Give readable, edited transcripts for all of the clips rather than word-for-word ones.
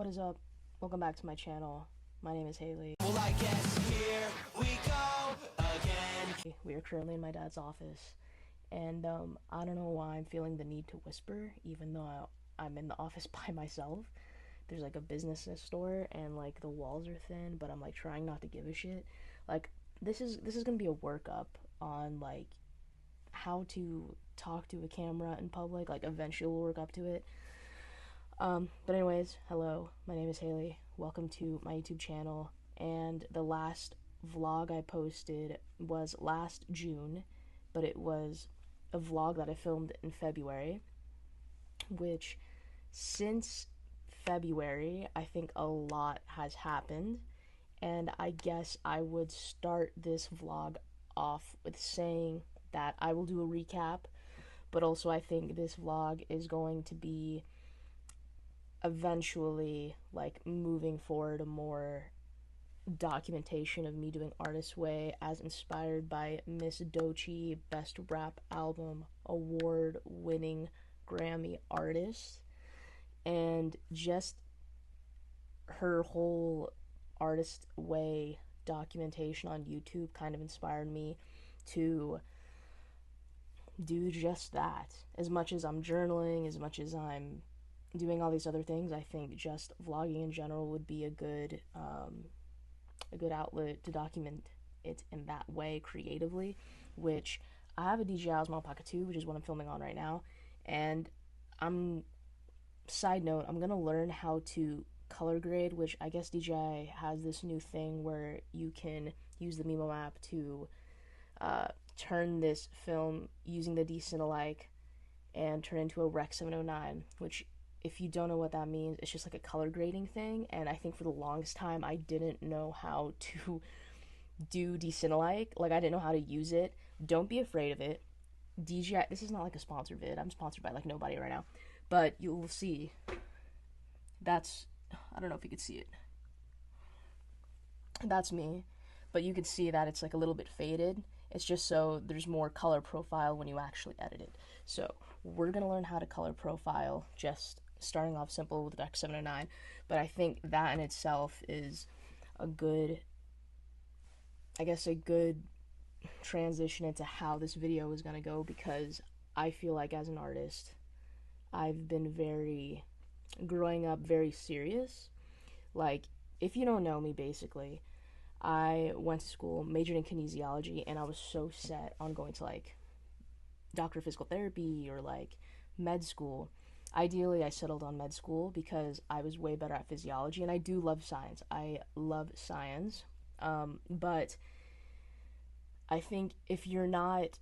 What is up? Welcome back to my channel. My name is Haley. Well, I guess here we go again. We are currently in my dad's office, and I don't know why I'm feeling the need to whisper, even though I'm in the office by myself. There's like a business store, and like the walls are thin, but I'm like trying not to give a shit. Like this is gonna be a workup on like how to talk to a camera in public. Like eventually we'll work up to it. But anyways, hello, my name is Haley. Welcome to my YouTube channel. And the last vlog I posted was last June, but it was a vlog that I filmed in February, which since February, I think a lot has happened. And I guess I would start this vlog off with saying that I will do a recap, but also I think this vlog is going to be eventually like moving forward a more documentation of me doing Artist Way as inspired by Miss Doechii, Best Rap Album award winning Grammy artist, and just her whole Artist Way documentation on YouTube kind of inspired me to do just that. As much as I'm journaling, as much as I'm doing all these other things, I think just vlogging in general would be a good outlet to document it in that way creatively, which I have a DJI Osmo Pocket 2, which is what I'm filming on right now, and side note, I'm gonna learn how to color grade, which I guess DJI has this new thing where you can use the Mimo app to turn this film using the Decinelike and turn it into a Rec 709, which, if you don't know what that means, it's just like a color grading thing, and I think for the longest time I didn't know how to do Decinelike. Like, I didn't know how to use it. Don't be afraid of it. DJI, this is not like a sponsored vid. I'm sponsored by like nobody right now, but you'll see. That's, I don't know if you could see it. That's me, but you could see that it's like a little bit faded. It's just so there's more color profile when you actually edit it. So we're gonna learn how to color profile, just starting off simple with Rec 709, but I think that in itself is a good, I guess, a good transition into how this video is gonna go, because I feel like as an artist, I've been growing up very serious. Like, if you don't know me, basically, I went to school, majored in kinesiology, and I was so set on going to like doctor of physical therapy or like med school. Ideally, I settled on med school because I was way better at physiology, and I do love science. I love science, but I think if you're not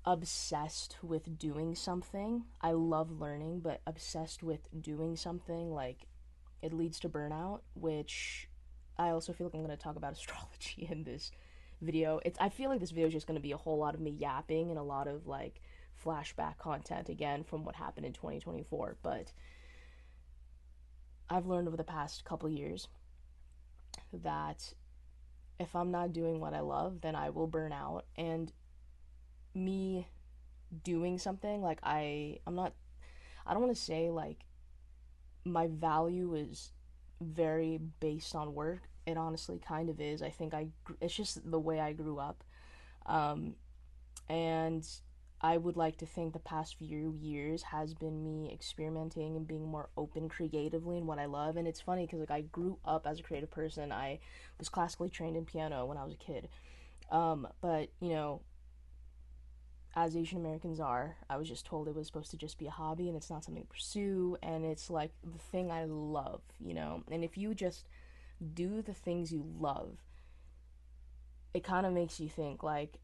obsessed with doing something, I love learning, but obsessed with doing something, like, it leads to burnout, which I also feel like I'm going to talk about astrology in this video. I feel like this video is just going to be a whole lot of me yapping and a lot of like flashback content again from what happened in 2024, but I've learned over the past couple years that if I'm not doing what I love, then I will burn out. And me doing something, like, I don't want to say like my value is very based on work. It honestly kind of is. I think it's just the way I grew up, and I would like to think the past few years has been me experimenting and being more open creatively in what I love. And it's funny because like I grew up as a creative person. I was classically trained in piano when I was a kid, but you know, as Asian Americans are, I was just told it was supposed to just be a hobby and it's not something to pursue, and it's like the thing I love, you know. And if you just do the things you love, it kind of makes you think like,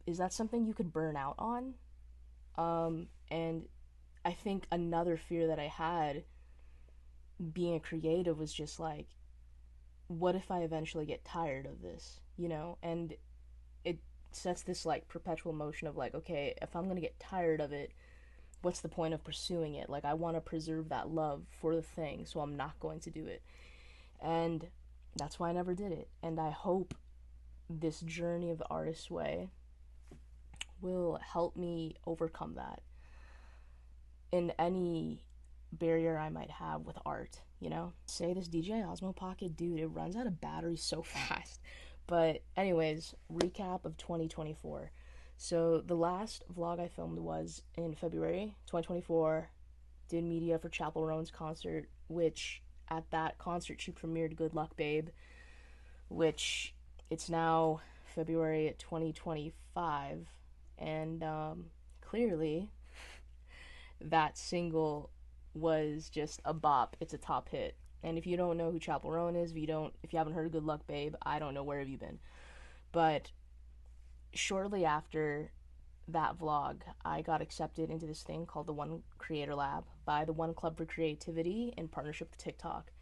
is that something you could burn out on? And I think another fear that I had being a creative was just like, what if I eventually get tired of this, you know? And it sets this like perpetual motion of like, okay, if I'm gonna get tired of it, what's the point of pursuing it? Like, I want to preserve that love for the thing, so I'm not going to do it. And that's why I never did it. And I hope this journey of the Artist Way will help me overcome that in any barrier I might have with art, you know? Say this DJI Osmo Pocket, dude, it runs out of battery so fast. But, anyways, recap of 2024. So, the last vlog I filmed was in February 2024. Did media for Chappell Roan's concert, which at that concert she premiered Good Luck Babe, which it's now February 2025. And clearly, that single was just a bop. It's a top hit. And if you don't know who Chappell Roan is, if you haven't heard of Good Luck Babe, I don't know where have you been. But shortly after that vlog, I got accepted into this thing called the One Creator Lab by the One Club for Creativity in partnership with TikTok.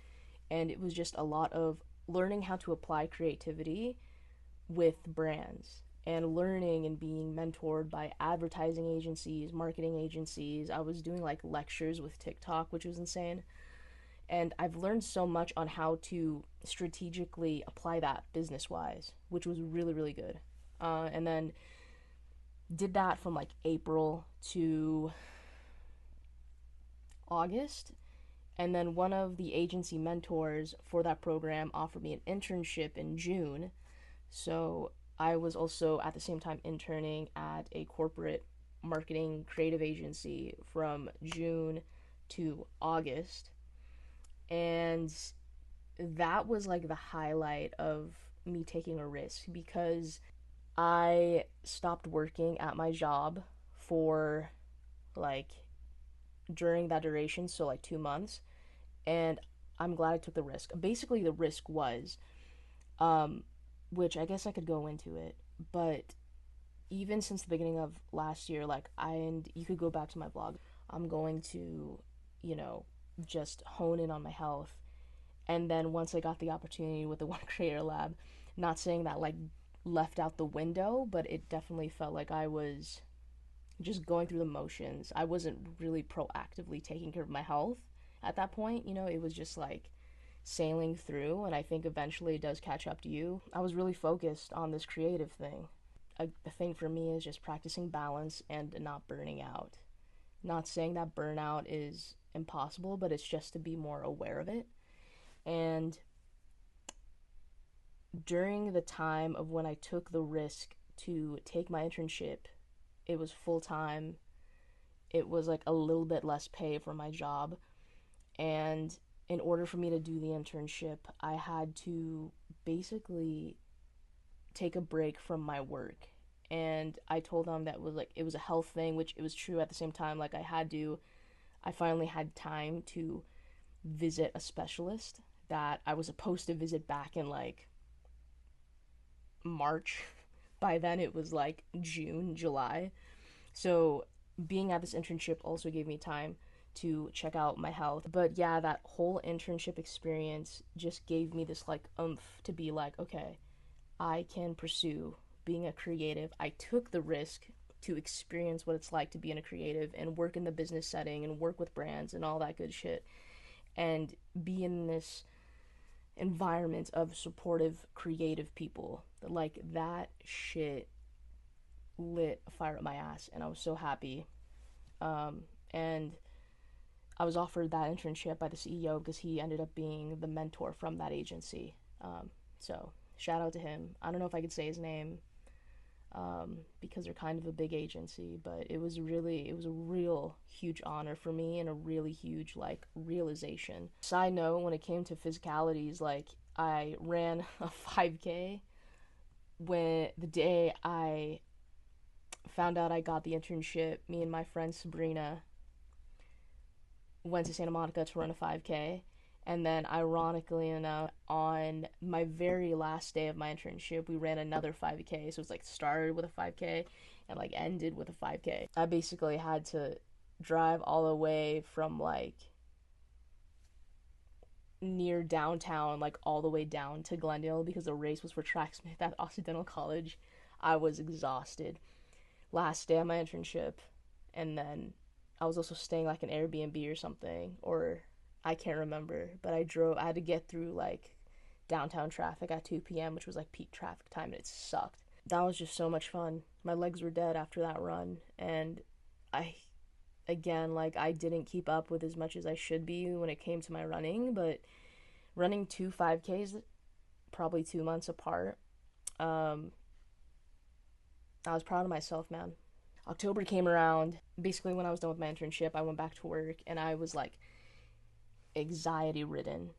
And it was just a lot of learning how to apply creativity with brands and learning and being mentored by advertising agencies, marketing agencies. I was doing like lectures with TikTok, which was insane. And I've learned so much on how to strategically apply that business wise, which was really, really good. And then did that from like April to August. And then one of the agency mentors for that program offered me an internship in June. So I was also at the same time interning at a corporate marketing creative agency from June to August. And that was like the highlight of me taking a risk because I stopped working at my job for like during that duration, so like 2 months, and I'm glad I took the risk. Basically, the risk was, which I guess I could go into it, but even since the beginning of last year, and you could go back to my blog, I'm going to, you know, just hone in on my health. And then once I got the opportunity with the One Creator Lab, not saying that like left out the window, but it definitely felt like I was just going through the motions. I wasn't really proactively taking care of my health at that point. You know, it was just like sailing through, and I think eventually it does catch up to you. I was really focused on this creative thing. The thing for me is just practicing balance and not burning out. Not saying that burnout is impossible, but it's just to be more aware of it. And during the time of when I took the risk to take my internship, it was full time. It was like a little bit less pay for my job. And in order for me to do the internship, I had to basically take a break from my work. And I told them that it was a health thing, which it was true at the same time. Like I finally had time to visit a specialist that I was supposed to visit back in like March. By then it was like June, July. So being at this internship also gave me time to check out my health. But yeah, that whole internship experience just gave me this like oomph to be like, okay, I can pursue being a creative. I took the risk to experience what it's like to be in a creative and work in the business setting and work with brands and all that good shit and be in this environment of supportive creative people. Like that shit lit a fire up my ass, and I was so happy. And I was offered that internship by the CEO because he ended up being the mentor from that agency. So shout out to him. I don't know if I could say his name because they're kind of a big agency, but it was a real huge honor for me and a really huge like realization. Side note, when it came to physicalities, like I ran a 5K when the day I found out I got the internship. Me and my friend Sabrina went to Santa Monica to run a 5K. And then, ironically enough, on my very last day of my internship, we ran another 5K. So it's like started with a 5K and like ended with a 5K. I basically had to drive all the way from like near downtown, like all the way down to Glendale because the race was for Tracksmith at Occidental College. I was exhausted. Last day of my internship, and then I was also staying like an Airbnb or something, or I can't remember, but I had to get through like downtown traffic at 2 p.m., which was like peak traffic time, and it sucked. That was just so much fun. My legs were dead after that run, and I again, like I didn't keep up with as much as I should be when it came to my running, but running two 5Ks probably 2 months apart, um, I was proud of myself, man. October came around. Basically, when I was done with my internship, I went back to work and I was like anxiety ridden.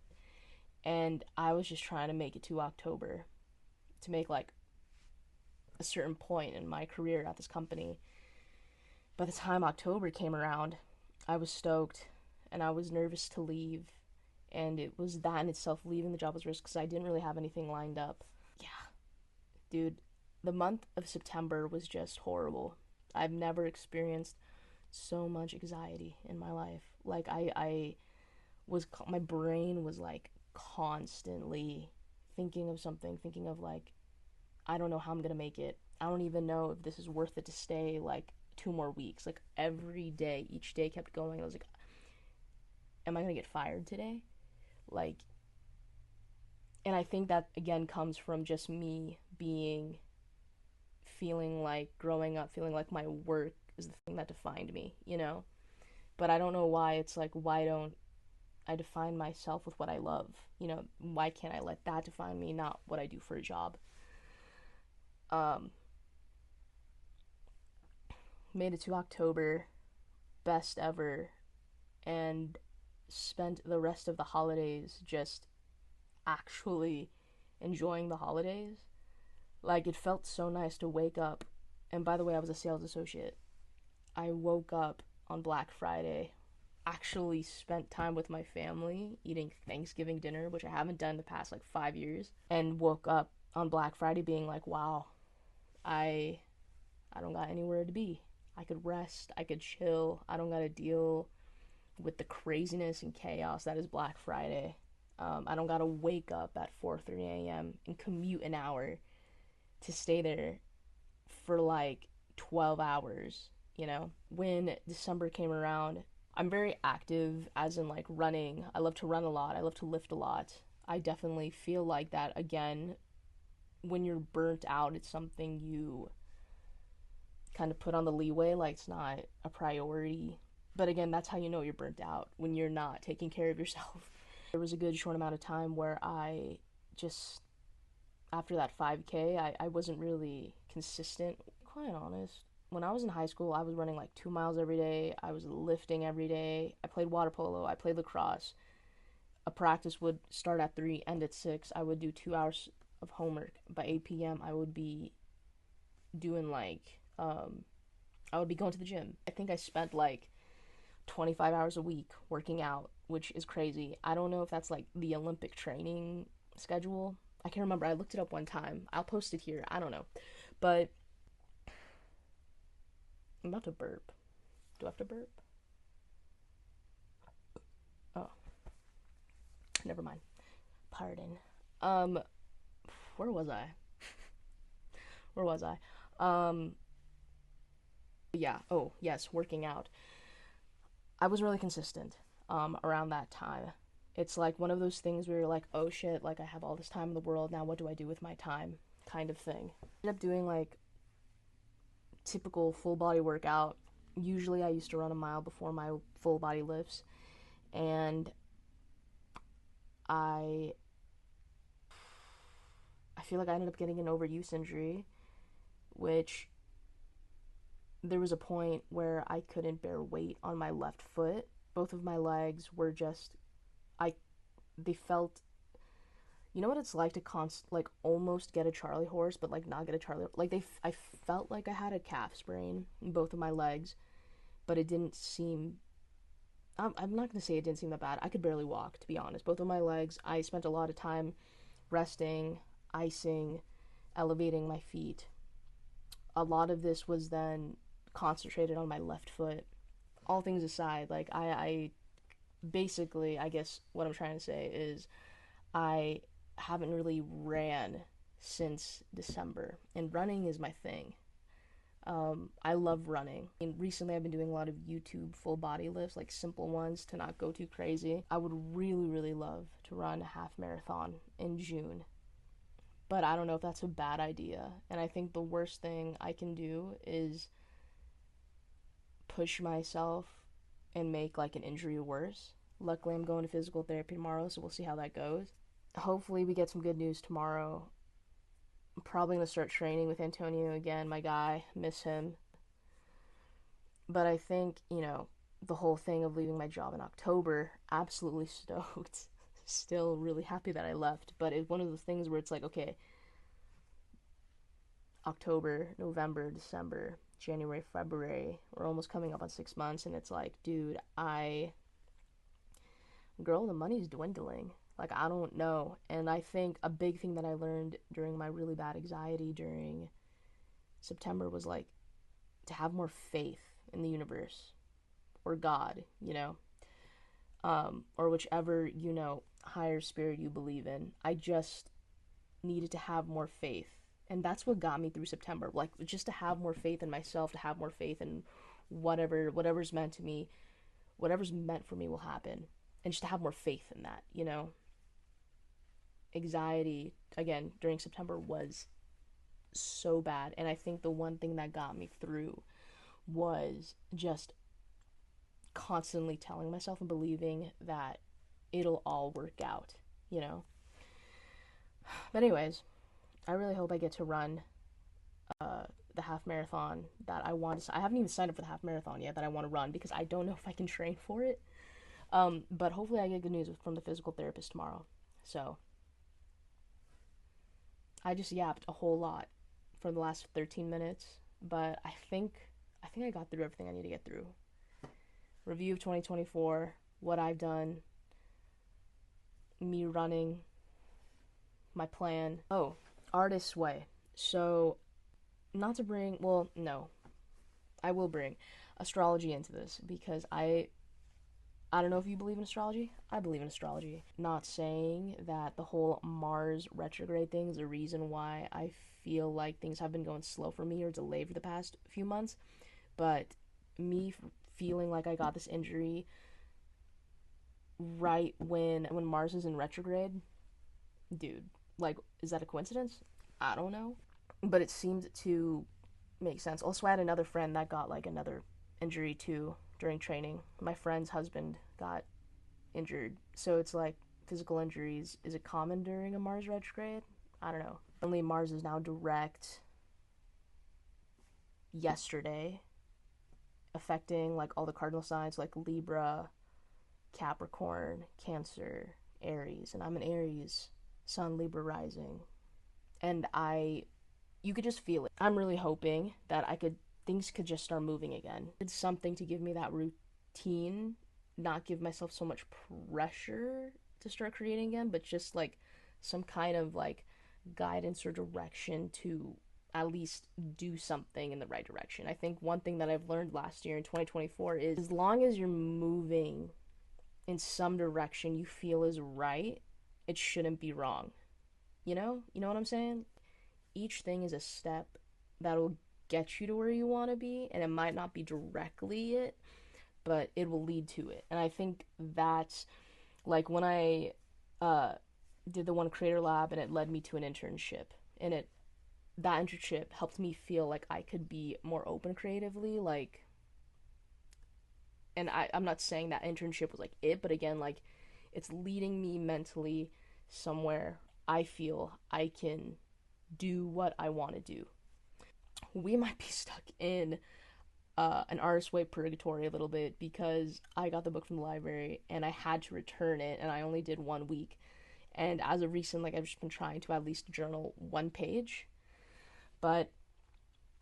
And I was just trying to make it to October to make like a certain point in my career at this company. By the time October came around, I was stoked and I was nervous to leave. And it was that in itself, leaving the job was risk because I didn't really have anything lined up. Yeah, dude, the month of September was just horrible. I've never experienced so much anxiety in my life. Like I was my brain was like constantly thinking of something, thinking of like I don't know how I'm going to make it. I don't even know if this is worth it to stay like 2 more weeks. Like every day, each day kept going. I was like, am I going to get fired today? Like, and I think that again comes from just me being feeling like growing up feeling like my work is the thing that defined me, you know? But I don't know why it's like why don't I define myself with what I love? You know, why can't I let that define me, not what I do for a job? Um Made it to October, best ever, and spent the rest of the holidays just actually enjoying the holidays. Like it felt so nice to wake up. And by the way, I was a sales associate. I woke up on Black Friday, actually spent time with my family eating Thanksgiving dinner, which I haven't done the past like 5 years, and woke up on Black Friday being like, wow, I I don't got anywhere to be. I could rest, I could chill, I don't gotta deal with the craziness and chaos that is Black Friday. I don't gotta wake up at 4:30 a.m. and commute an hour to stay there for like 12 hours, you know? When December came around, I'm very active, as in like running. I love to run a lot, I love to lift a lot. I definitely feel like that again. When you're burnt out, it's something you kind of put on the leeway, like it's not a priority. But again, that's how you know you're burnt out, when you're not taking care of yourself. There was a good short amount of time where I just, after that 5K, I wasn't really consistent. Quite honest. When I was in high school, I was running like 2 miles every day. I was lifting every day. I played water polo. I played lacrosse. A practice would start at 3, end at 6. I would do 2 hours of homework. By 8 p.m., I would be doing like, I would be going to the gym. I think I spent like 25 hours a week working out, which is crazy. I don't know if that's like the Olympic training schedule. I can't remember. I looked it up one time. I'll post it here. I don't know. But I'm about to burp. Do I have to burp? Oh, never mind. Pardon. Um, where was I? Where was I? Um, yeah. Oh, yes, working out. I was really consistent around that time. It's like one of those things where you're like, oh shit, like I have all this time in the world, now what do I do with my time? Kind of thing. I ended up doing like typical full body workout. Usually I used to run a mile before my full body lifts, and I I feel like I ended up getting an overuse injury, which there was a point where I couldn't bear weight on my left foot. Both of my legs were just I they felt, you know what it's like to like almost get a Charlie horse but like not get a Charlie, like I felt like I had a calf sprain in both of my legs, but it didn't seem, I'm not going to say it didn't seem that bad. I could barely walk, to be honest. Both of my legs, I spent a lot of time resting, icing, elevating my feet. A lot of this was then concentrated on my left foot. All things aside, like I basically, I guess what I'm trying to say is I haven't really ran since December, and running is my thing. I love running. And recently, I've been doing a lot of YouTube full body lifts, like simple ones to not go too crazy. I would really, really love to run a half marathon in June, but I don't know if that's a bad idea. And I think the worst thing I can do is push myself and make like an injury worse. Luckily, I'm going to physical therapy tomorrow, so we'll see how that goes. Hopefully, we get some good news tomorrow. I'm probably going to start training with Antonio again, my guy. Miss him. But I think, the whole thing of leaving my job in October, absolutely stoked. Still really happy that I left. But it's one of those things where it's like, okay, October, November, December, January, February, we're almost coming up on 6 months, and it's like, dude, girl, the money's dwindling. Like, I don't know. And I think a big thing that I learned during my really bad anxiety during September was like to have more faith in the universe or God, or whichever, higher spirit you believe in. I just needed to have more faith. And that's what got me through September. Like, just to have more faith in myself, to have more faith in whatever's meant to me, whatever's meant for me will happen. And just to have more faith in that. Anxiety, again, during September was so bad. And I think the one thing that got me through was just constantly telling myself and believing that it'll all work out. But anyways, I really hope I get to run the half marathon that I want to. I haven't even signed up for the half marathon yet that I want to run because I don't know if I can train for it. But hopefully I get good news from the physical therapist tomorrow. So I just yapped a whole lot for the last 13 minutes, but I think I got through everything I need to get through. Review of 2024, what I've done, me running, my plan. Oh, artist's way. So, not to bring, well, no, I will bring astrology into this because I don't know if you believe in astrology. I believe in astrology. Not saying that the whole Mars retrograde thing is the reason why I feel like things have been going slow for me or delayed for the past few months, but me feeling like I got this injury right when Mars is in retrograde, dude, like, is that a coincidence? I don't know, but it seemed to make sense. Also, I had another friend that got like another injury too during training. My friend's husband got injured, so it's like physical injuries. Is it common during a Mars retrograde? I don't know. Only Mars is now direct yesterday, affecting like all the cardinal signs like Libra, Capricorn, Cancer, Aries, and I'm an Aries, Sun, Libra rising. And you could just feel it. I'm really hoping that things could just start moving again. It's something to give me that routine, not give myself so much pressure to start creating again, but just like some kind of like guidance or direction to at least do something in the right direction. I think one thing that I've learned last year in 2024 is as long as you're moving in some direction you feel is right, it shouldn't be wrong. You know what I'm saying? Each thing is a step that'll get you to where you want to be, and it might not be directly it, but it will lead to it. And I think that's like when I did the one creator lab and it led me to an internship, and that internship helped me feel like I could be more open creatively, like, and I'm not saying that internship was like it, but again, like, it's leading me mentally somewhere I feel I can do what I want to do. We might be stuck in an artist way purgatory a little bit because I got the book from the library and I had to return it, and I only did 1 week. And as of recent, like, I've just been trying to at least journal 1 page, but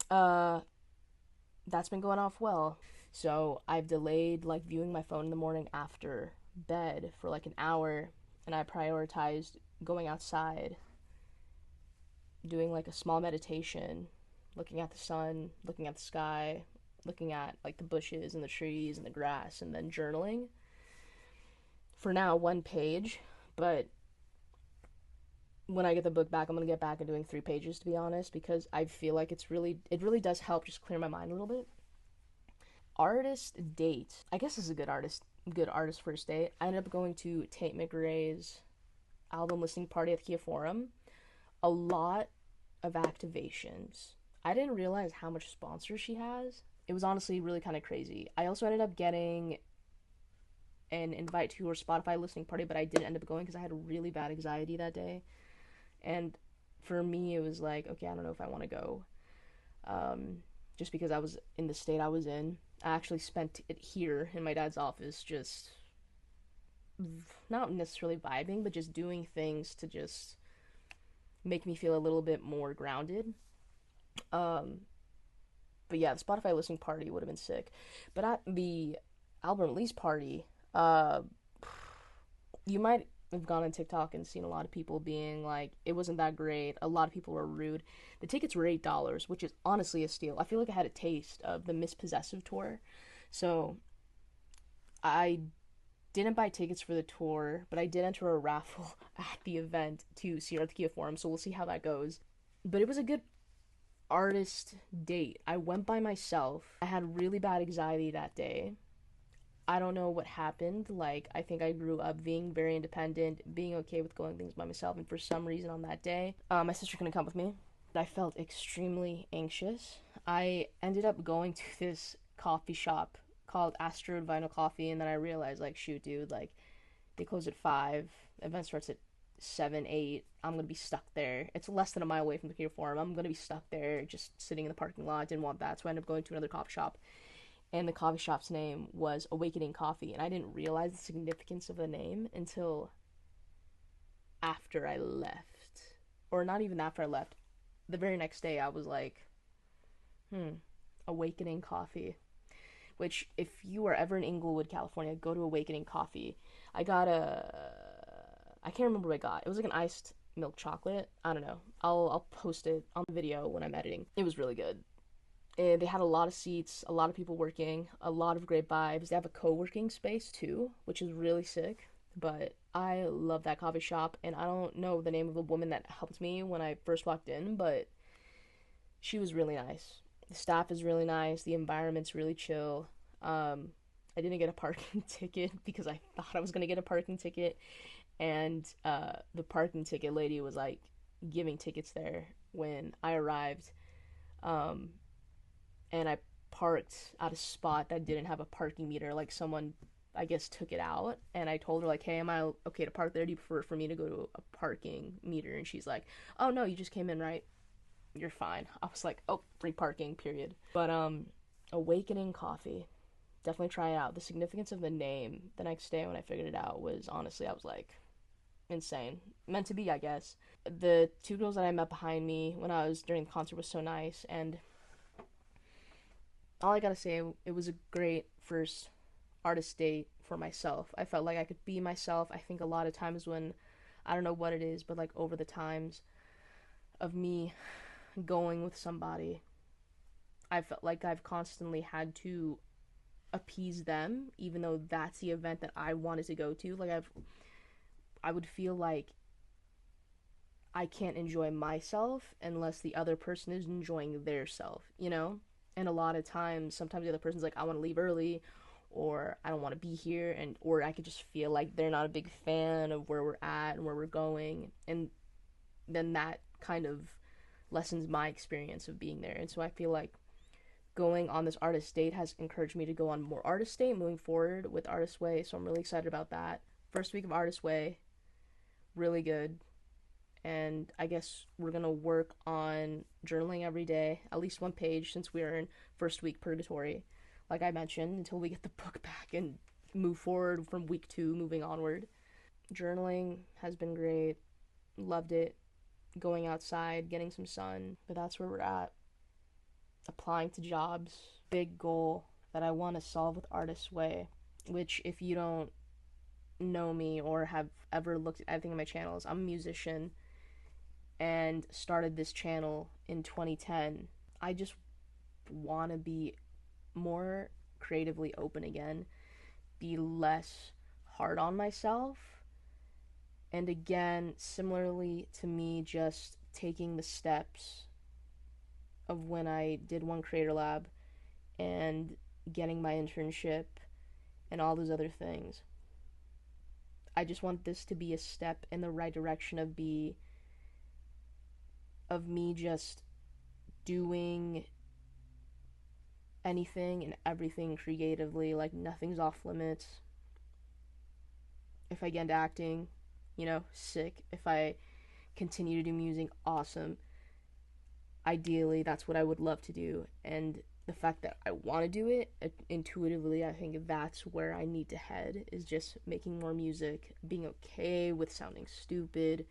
that's been going off well. So I've delayed like viewing my phone in the morning after bed for like an hour, and I prioritized going outside, doing like a small meditation, looking at the sun, looking at the sky, looking at like the bushes and the trees and the grass, and then journaling. For now, 1 page, but when I get the book back, I'm gonna get back and doing 3 pages, to be honest, because I feel like it really does help just clear my mind a little bit. Artist date. I guess this is a good artist first date. I ended up going to Tate McRae's album listening party at the Kia Forum. A lot of activations. I didn't realize how much sponsors she has. It was honestly really kind of crazy. I also ended up getting and invite to her Spotify listening party, but I didn't end up going because I had really bad anxiety that day. And for me, it was like, okay, I don't know if I want to go. Um, just because I was in the state I was in. I actually spent it here in my dad's office, just not necessarily vibing, but just doing things to just make me feel a little bit more grounded. Um, but yeah, the Spotify listening party would have been sick. But at the album release party, uh, you might have gone on TikTok and seen a lot of people being like, it wasn't that great. A lot of people were rude. The tickets were $8, which is honestly a steal. I feel like I had a taste of the Miss Possessive tour. So I didn't buy tickets for the tour, but I did enter a raffle at the event to see Arthkia Forum, so we'll see how that goes. But it was a good artist date. I went by myself. I had really bad anxiety that day. I don't know what happened. Like, I think I grew up being very independent, being okay with going things by myself, and for some reason on that day, my sister couldn't come with me. I felt extremely anxious. I ended up going to this coffee shop called Asteroid Vinyl Coffee, and then I realized, like, shoot, dude, like, they close at 5, the event starts at 7, 8. I'm gonna be stuck there. It's less than a mile away from the Kia Forum. I'm gonna be stuck there just sitting in the parking lot. I didn't want that, so I ended up going to another coffee shop, and the coffee shop's name was Awakening Coffee, and I didn't realize the significance of the name until after I left. Or not even after I left. The very next day, I was like, Awakening Coffee. Which, if you are ever in Inglewood, California, go to Awakening Coffee. I got I can't remember what I got. It was like an iced milk chocolate. I don't know. I'll post it on the video when I'm editing. It was really good. And they had a lot of seats, a lot of people working, a lot of great vibes. They have a co-working space too, which is really sick. But I love that coffee shop, and I don't know the name of the woman that helped me when I first walked in, but she was really nice. The staff is really nice. The environment's really chill. I didn't get a parking ticket because I thought I was gonna get a parking ticket, and the parking ticket lady was like giving tickets there when I arrived. Um, and I parked at a spot that didn't have a parking meter. Like someone, I guess, took it out, and I told her like, "Hey, am I okay to park there? Do you prefer for me to go to a parking meter?" And she's like, "Oh no, you just came in, right? You're fine." I was like, "Oh, free parking, period." But Awakening Coffee, definitely try it out. The significance of the name the next day when I figured it out was honestly, I was like, insane. Meant to be, I guess. The two girls that I met behind me when I was during the concert was so nice, and all I gotta say, it was a great first artist date for myself. I felt like I could be myself. I think a lot of times when, I don't know what it is, but like over the times of me going with somebody, I felt like I've constantly had to appease them, even though that's the event that I wanted to go to. Like I would feel like I can't enjoy myself unless the other person is enjoying their self, you know? And a lot of times, sometimes the other person's like, I want to leave early, or I don't want to be here, and or I could just feel like they're not a big fan of where we're at and where we're going, and then that kind of lessens my experience of being there. And so I feel like going on this artist date has encouraged me to go on more artist date moving forward with Artist Way, so I'm really excited about that. First week of Artist Way, really good. And I guess we're gonna work on journaling every day, at least one page, since we are in first week purgatory, like I mentioned, until we get the book back and move forward from week 2, moving onward. Journaling has been great, loved it. Going outside, getting some sun, but that's where we're at. Applying to jobs, big goal that I want to solve with Artist Way, which, if you don't know me or have ever looked at anything on my channels, I'm a musician and started this channel in 2010. I just want to be more creatively open again, be less hard on myself, and again, similarly to me just taking the steps of when I did One Creator Lab and getting my internship and all those other things. I just want this to be a step in the right direction of me just doing anything and everything creatively, like nothing's off limits. If I get into acting, sick. If I continue to do music, awesome. Ideally, that's what I would love to do. And the fact that I want to do it intuitively, I think that's where I need to head, is just making more music, being okay with sounding stupid,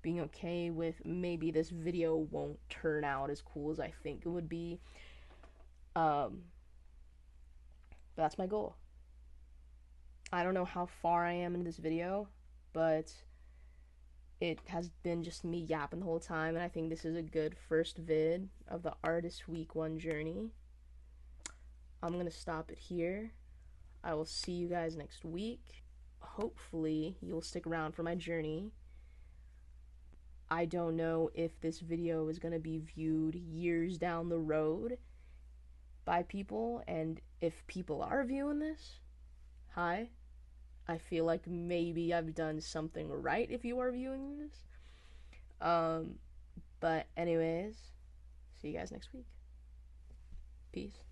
being okay with maybe this video won't turn out as cool as I think it would be. Um, but that's my goal. I don't know how far I am in this video, but it has been just me yapping the whole time, and I think this is a good first vid of the Artist Week 1 journey. I'm gonna stop it here. I will see you guys next week. Hopefully, you'll stick around for my journey. I don't know if this video is gonna be viewed years down the road by people, and if people are viewing this, hi. I feel like maybe I've done something right if you are viewing this. But anyways, see you guys next week. Peace.